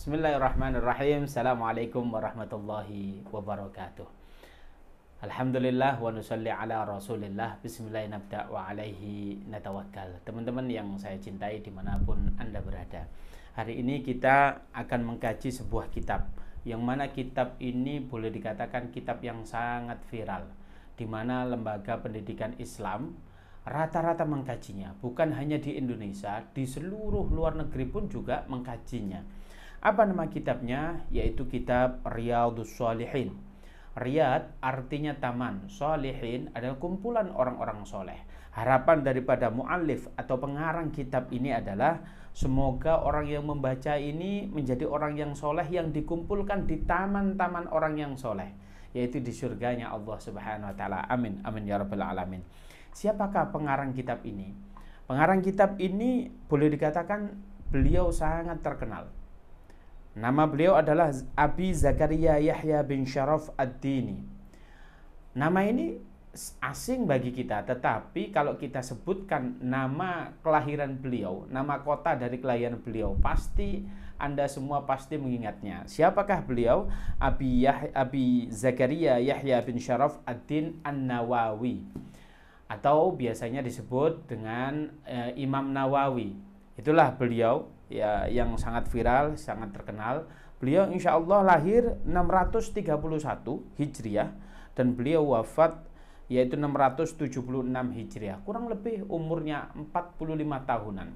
Bismillahirrahmanirrahim. Assalamualaikum warahmatullahi wabarakatuh. Alhamdulillah wa nusalli ala rasulillah. Bismillahirrahmanirrahim wa alaihi natawakkal. Teman-teman yang saya cintai dimanapun Anda berada, hari ini kita akan mengkaji sebuah kitab, yang mana kitab ini boleh dikatakan kitab yang sangat viral, di mana lembaga pendidikan Islam rata-rata mengkajinya. Bukan hanya di Indonesia, di seluruh luar negeri pun juga mengkajinya. Apa nama kitabnya? Yaitu kitab Riyadhus Shalihin. Riyadh artinya taman, Shalihin adalah kumpulan orang-orang soleh. Harapan daripada muallif atau pengarang kitab ini adalah semoga orang yang membaca ini menjadi orang yang soleh, yang dikumpulkan di taman-taman orang yang soleh, yaitu di surganya Allah Subhanahu wa Ta'ala. Amin, amin ya rabbal alamin. Siapakah pengarang kitab ini? Pengarang kitab ini boleh dikatakan beliau sangat terkenal. Nama beliau adalah Abi Zakaria Yahya bin Syaraf ad-Dini. Nama ini asing bagi kita, tetapi kalau kita sebutkan nama kelahiran beliau, nama kota dari kelahiran beliau, pasti Anda semua pasti mengingatnya. Siapakah beliau? Abi Zakaria Yahya bin Syaraf ad-Din an-Nawawi, atau biasanya disebut dengan Imam Nawawi. Itulah beliau ya, yang sangat viral, sangat terkenal. Beliau insya Allah lahir 631 Hijriah dan beliau wafat yaitu 676 Hijriah. Kurang lebih umurnya 45 tahunan.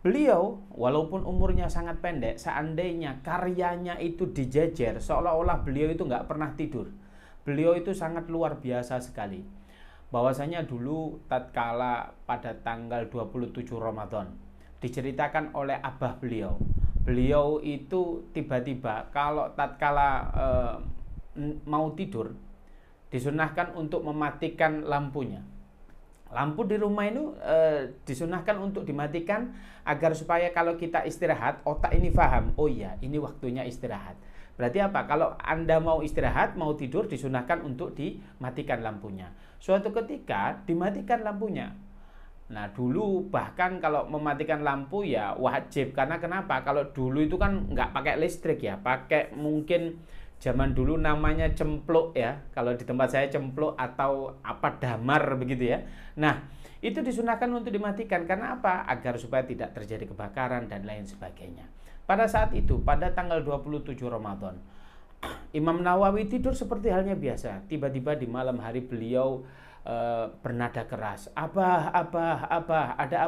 Beliau walaupun umurnya sangat pendek, seandainya karyanya itu dijejer, seolah-olah beliau itu nggak pernah tidur. Beliau itu sangat luar biasa sekali. Bahwasanya dulu tatkala pada tanggal 27 Ramadan, diceritakan oleh abah beliau. Beliau itu tiba-tiba kalau tatkala mau tidur, disunahkan untuk mematikan lampunya. Lampu di rumah itu disunahkan untuk dimatikan agar supaya kalau kita istirahat, otak ini paham, oh iya ini waktunya istirahat. Berarti apa? Kalau Anda mau istirahat, mau tidur, disunahkan untuk dimatikan lampunya. Suatu ketika dimatikan lampunya. Nah dulu bahkan kalau mematikan lampu ya wajib, karena kenapa? Kalau dulu itu kan nggak pakai listrik ya, pakai mungkin zaman dulu namanya cempluk ya, kalau di tempat saya cempluk atau apa damar begitu ya. Nah itu disunahkan untuk dimatikan karena apa? Agar supaya tidak terjadi kebakaran dan lain sebagainya. Pada saat itu, pada tanggal 27 Ramadan, Imam Nawawi tidur seperti halnya biasa. Tiba-tiba di malam hari beliau bernada keras, Abah, ada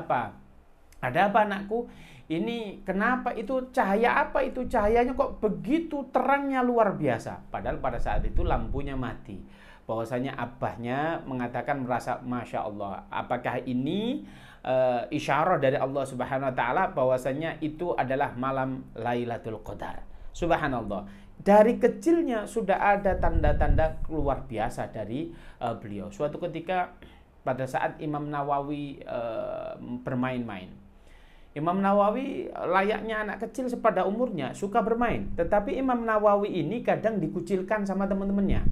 apa? Ada apa anakku? Ini kenapa itu cahaya apa itu? Cahayanya kok begitu terangnya luar biasa. Padahal pada saat itu lampunya mati. Bahwasanya abahnya mengatakan merasa Masya Allah. Apakah ini isyarah dari Allah Subhanahu wa Ta'ala bahwasanya itu adalah malam Lailatul Qadar? Subhanallah. Dari kecilnya sudah ada tanda-tanda luar biasa dari beliau. Suatu ketika pada saat Imam Nawawi bermain-main. Imam Nawawi layaknya anak kecil sepada umurnya, suka bermain. Tetapi Imam Nawawi ini kadang dikucilkan sama teman-temannya.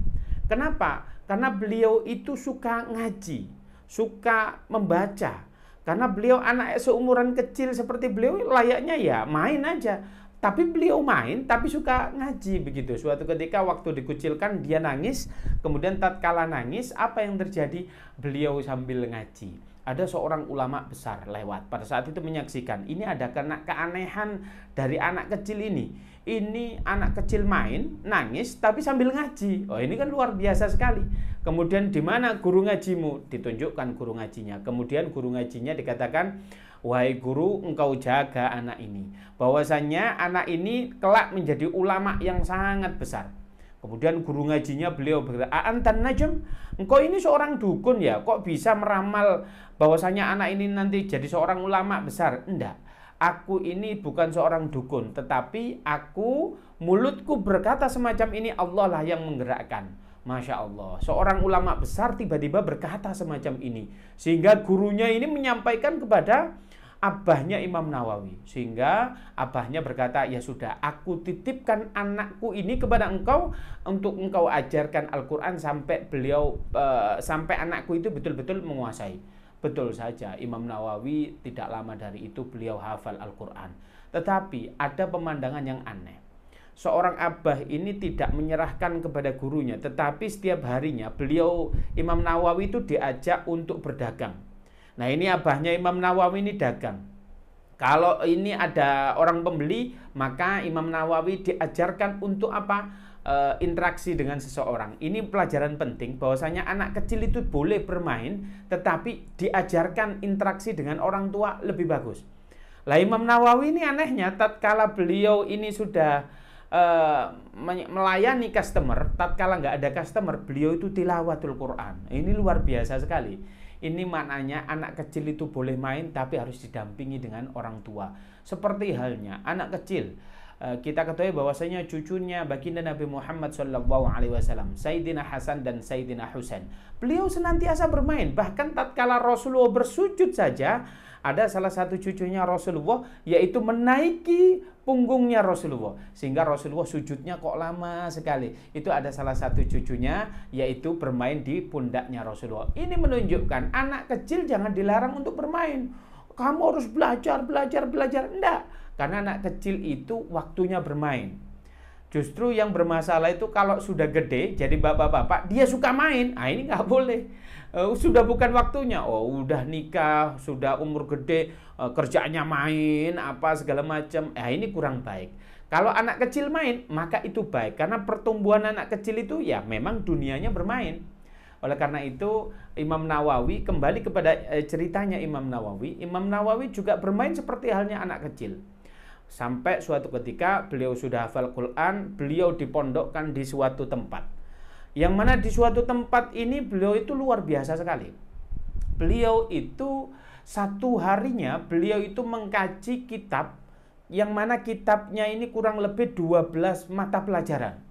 Kenapa? Karena beliau itu suka ngaji, suka membaca. Karena beliau anak seumuran kecil seperti beliau, layaknya ya main aja. Tapi beliau main, tapi suka ngaji begitu. Suatu ketika waktu dikucilkan dia nangis. Kemudian tatkala nangis, apa yang terjadi? Beliau sambil ngaji. Ada seorang ulama besar lewat. Pada saat itu menyaksikan. Ini ada kena keanehan dari anak kecil ini. Ini anak kecil main, nangis, tapi sambil ngaji. Oh ini kan luar biasa sekali. Kemudian di mana guru ngajimu? Ditunjukkan guru ngajinya. Kemudian guru ngajinya dikatakan, wahai guru, engkau jaga anak ini. Bahwasanya anak ini kelak menjadi ulama yang sangat besar. Kemudian guru ngajinya beliau berkata, Antan Najm, engkau ini seorang dukun ya, kok bisa meramal bahwasanya anak ini nanti jadi seorang ulama besar? Enggak, aku ini bukan seorang dukun, tetapi aku, mulutku berkata semacam ini, Allah lah yang menggerakkan. Masya Allah, seorang ulama besar tiba-tiba berkata semacam ini. Sehingga gurunya ini menyampaikan kepada abahnya Imam Nawawi. Sehingga abahnya berkata, ya sudah, aku titipkan anakku ini kepada engkau untuk engkau ajarkan Al-Quran sampai sampai anakku itu betul-betul menguasai. Betul saja, Imam Nawawi tidak lama dari itu beliau hafal Al-Quran. Tetapi ada pemandangan yang aneh. Seorang abah ini tidak menyerahkan kepada gurunya, tetapi setiap harinya Imam Nawawi itu diajak untuk berdagang. Nah, ini abahnya Imam Nawawi ini dagang. Kalau ini ada orang pembeli, maka Imam Nawawi diajarkan untuk apa? Interaksi dengan seseorang. Ini pelajaran penting bahwasanya anak kecil itu boleh bermain, tetapi diajarkan interaksi dengan orang tua lebih bagus. Lah, Imam Nawawi ini anehnya, tatkala beliau ini sudah melayani customer, tatkala nggak ada customer, beliau itu tilawatul Quran. Ini luar biasa sekali. Ini maknanya anak kecil itu boleh main, tapi harus didampingi dengan orang tua. Seperti halnya anak kecil, kita ketahui bahwasanya cucunya baginda Nabi Muhammad SAW, Sayyidina Hasan dan Sayyidina Husain, beliau senantiasa bermain. Bahkan tatkala Rasulullah bersujud saja, ada salah satu cucunya Rasulullah, yaitu menaiki punggungnya Rasulullah, sehingga Rasulullah sujudnya kok lama sekali. Itu ada salah satu cucunya, yaitu bermain di pundaknya Rasulullah. Ini menunjukkan anak kecil jangan dilarang untuk bermain. Kamu harus belajar. Enggak, karena anak kecil itu waktunya bermain. Justru yang bermasalah itu kalau sudah gede, jadi bapak-bapak, dia suka main. Ini nggak boleh. Sudah bukan waktunya. Udah nikah, sudah umur gede, kerjaannya main, apa segala macam. Ini kurang baik. Kalau anak kecil main, maka itu baik. Karena pertumbuhan anak kecil itu ya memang dunianya bermain. Oleh karena itu, Imam Nawawi, kembali kepada ceritanya Imam Nawawi juga bermain seperti halnya anak kecil. Sampai suatu ketika beliau sudah hafal Quran, beliau dipondokkan di suatu tempat. Yang mana di suatu tempat ini beliau itu luar biasa sekali. Beliau itu satu harinya beliau itu mengkaji kitab, yang mana kitabnya ini kurang lebih 12 mata pelajaran.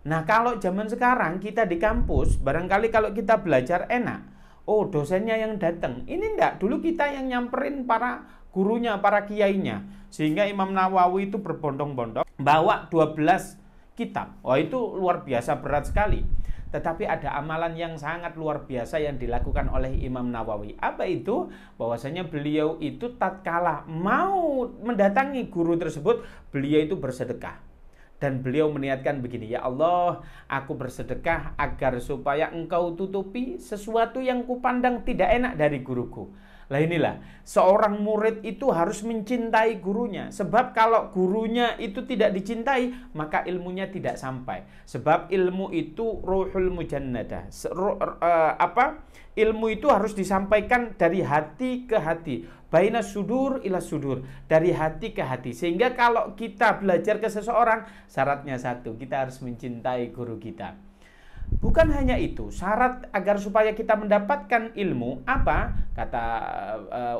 Nah, kalau zaman sekarang kita di kampus, barangkali kalau kita belajar enak, dosennya yang datang. Ini enggak, dulu kita yang nyamperin para gurunya, para kiainya. Sehingga Imam Nawawi itu berbondong-bondong bawa 12 kitab. Itu luar biasa berat sekali. Tetapi ada amalan yang sangat luar biasa yang dilakukan oleh Imam Nawawi. Apa itu? Bahwasanya beliau itu tatkala mau mendatangi guru tersebut, beliau itu bersedekah. Dan beliau meniatkan begini, ya Allah, aku bersedekah agar supaya engkau tutupi sesuatu yang kupandang tidak enak dari guruku. Lah, inilah seorang murid itu harus mencintai gurunya. Sebab kalau gurunya itu tidak dicintai, maka ilmunya tidak sampai. Sebab ilmu itu ruhul mujannadah. Ilmu itu harus disampaikan dari hati ke hati, baina sudur ila sudur, dari hati ke hati. Sehingga kalau kita belajar ke seseorang, syaratnya satu, kita harus mencintai guru kita. Bukan hanya itu, syarat agar supaya kita mendapatkan ilmu, apa? Kata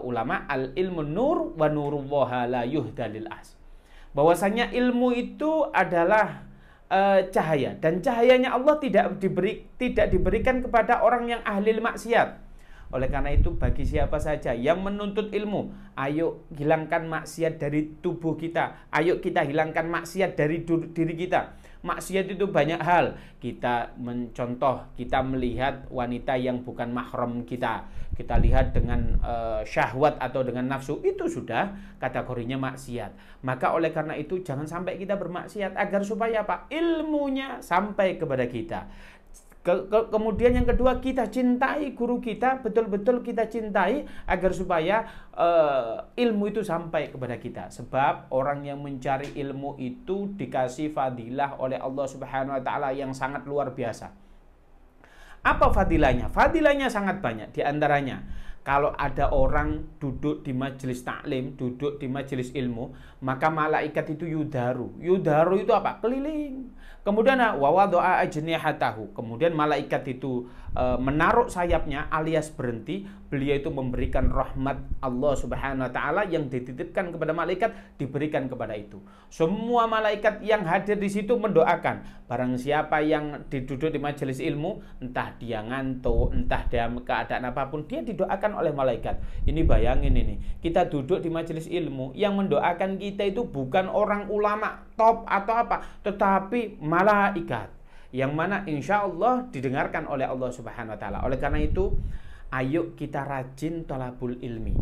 ulama, al ilmu nur wa nurullaha la yuhdalil as. Bahwasanya ilmu itu adalah cahaya, dan cahayanya Allah tidak diberikan kepada orang yang ahli maksiat. Oleh karena itu, bagi siapa saja yang menuntut ilmu, ayo hilangkan maksiat dari tubuh kita. Ayo kita hilangkan maksiat dari diri kita. Maksiat itu banyak hal. Kita mencontoh, kita melihat wanita yang bukan mahram kita. Kita lihat dengan syahwat atau dengan nafsu, itu sudah kategorinya maksiat. Maka oleh karena itu jangan sampai kita bermaksiat, agar supaya apa? Ilmunya sampai kepada kita. Kemudian yang kedua, kita cintai guru kita, betul-betul kita cintai agar supaya ilmu itu sampai kepada kita. Sebab orang yang mencari ilmu itu dikasih fadilah oleh Allah Subhanahu wa taala yang sangat luar biasa. Apa fadilahnya? Fadilahnya sangat banyak. Di antaranya, kalau ada orang duduk di majelis taklim, duduk di majelis ilmu, maka malaikat itu yudaru. Yudaru itu apa? Keliling. Kemudian wawadoa ajnihatahu. Kemudian malaikat itu menaruh sayapnya alias berhenti. Beliau itu memberikan rahmat Allah Subhanahu wa taala yang dititipkan kepada malaikat, diberikan kepada itu. Semua malaikat yang hadir di situ mendoakan. Barang siapa yang duduk di majelis ilmu, entah dia ngantuk, entah dia keadaan apapun, dia didoakan didoakan oleh malaikat. Ini bayangin ini, kita duduk di majelis ilmu, yang mendoakan kita itu bukan orang ulama top atau apa, tetapi malaikat, yang mana insya Allah didengarkan oleh Allah Subhanahu Wa Taala. Oleh karena itu, ayo kita rajin thalabul ilmi.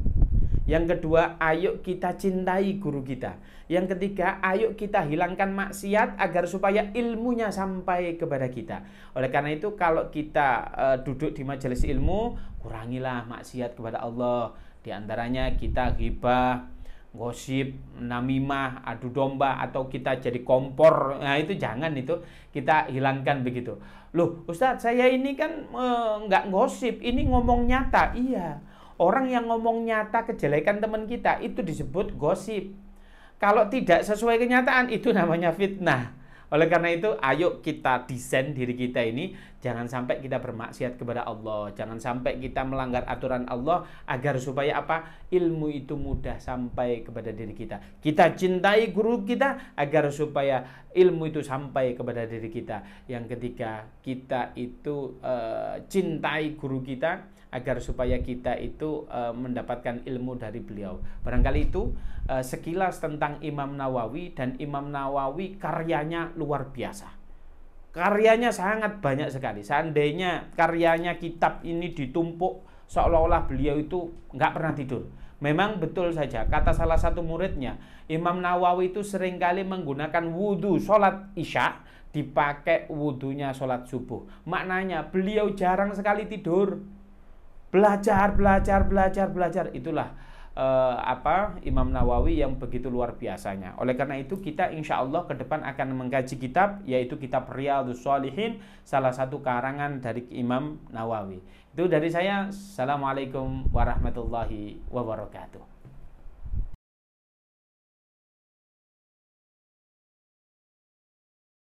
Yang kedua, ayo kita cintai guru kita. Yang ketiga, ayo kita hilangkan maksiat agar supaya ilmunya sampai kepada kita. Oleh karena itu, kalau kita duduk di majelis ilmu, kurangilah maksiat kepada Allah. Di antaranya kita ghibah, gosip, namimah, adu domba, atau kita jadi kompor. Nah itu jangan, itu kita hilangkan begitu. Loh Ustadz, saya ini kan nggak gosip, ini ngomong nyata. Iya, orang yang ngomong nyata kejelekan teman kita itu disebut gosip. Kalau tidak sesuai kenyataan itu namanya fitnah. Oleh karena itu, ayo kita desain diri kita ini, jangan sampai kita bermaksiat kepada Allah, jangan sampai kita melanggar aturan Allah, agar supaya apa? Ilmu itu mudah sampai kepada diri kita. Kita cintai guru kita agar supaya ilmu itu sampai kepada diri kita. Yang ketiga, kita itu cintai guru kita agar supaya kita itu mendapatkan ilmu dari beliau. Barangkali itu sekilas tentang Imam Nawawi, dan Imam Nawawi karyanya luar biasa. Karyanya sangat banyak sekali. Seandainya karyanya kitab ini ditumpuk, seolah-olah beliau itu nggak pernah tidur. Memang betul saja, kata salah satu muridnya, Imam Nawawi itu seringkali menggunakan wudhu sholat isya, dipakai wudhunya sholat subuh. Maknanya beliau jarang sekali tidur. Belajar. Itulah Imam Nawawi yang begitu luar biasanya. Oleh karena itu, kita insya Allah ke depan akan mengkaji kitab, yaitu kitab Riyadhus Shalihin, salah satu karangan dari Imam Nawawi. Itu dari saya. Assalamualaikum warahmatullahi wabarakatuh.